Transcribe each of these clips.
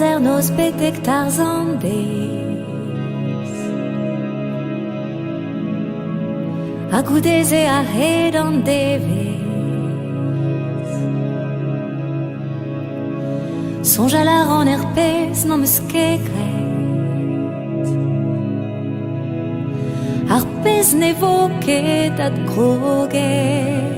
er nos betek tarzan deiz. A goudez e a hed an devez. Sonj a la ran er pez n'en eus ket gret. Ar pez ne vo ket ad groget.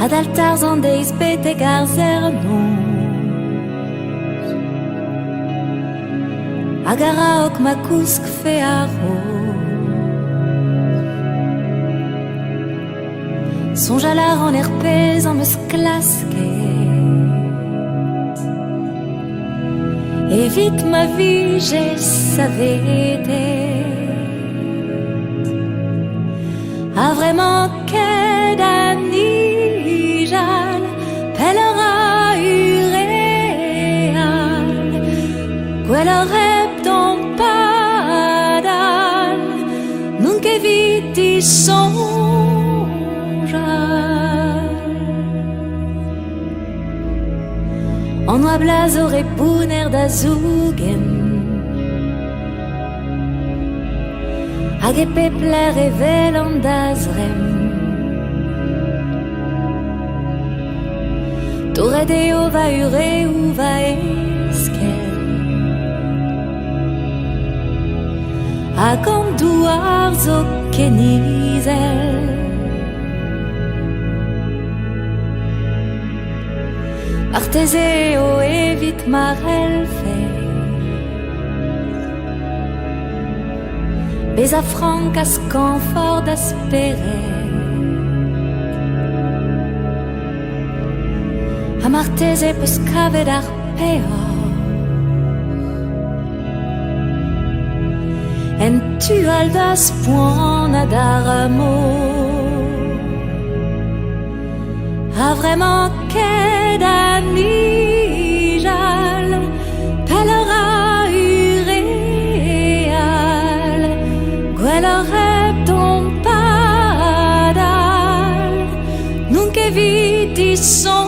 Ad al tarzan deiz betek ar zernoz. Hag a raok ma kousk fe a roz. Sonj a la ran er pez an eus klasket. Evit ma vije savetet. A vremañ ket a nijal, peller a ureal. Gwell a rep d'an padal, n'on evit i sonjal. An oa blaz o repouner da zougen. Hag e pepler e vel an da zrem. Touret eo va ure ou va eskel. Hag an douar zo kenizel. Martez eo evit marel fe. Bez a frank a skanford a speret. A martez e peus kavet ar peor. En tu al das poan a dar amor. A vremañ ket a nijal, peller a ureal. Gwell a rep d'an padal, n'on evit i sonjal.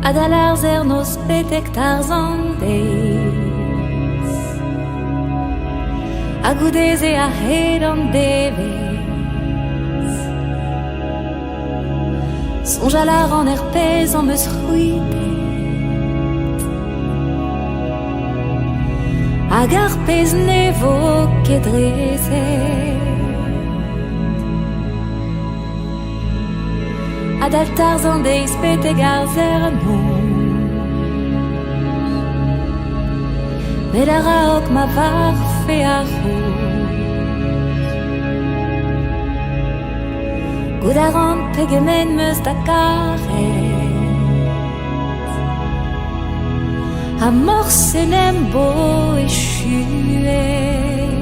Ad al arzer nos betek tarzan deiz. A goudez e a hed an devez. Sonj a la ran er pez an eus c'houitet. Hag ar pez ne vo ket drezet. Ad al tarzan deiz betek ar zernoz. Met a raok ma var fe a roz. Gout a ran pegemen meus da karet. A morsenem bo e chuet.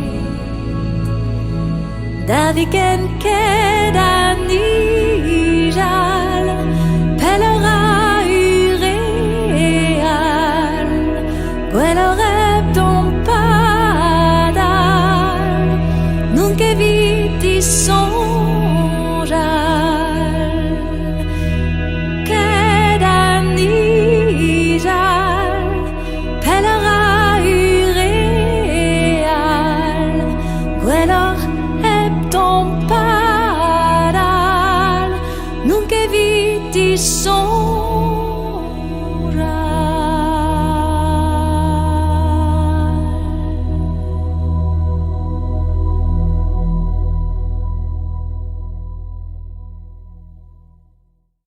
Da viken ket a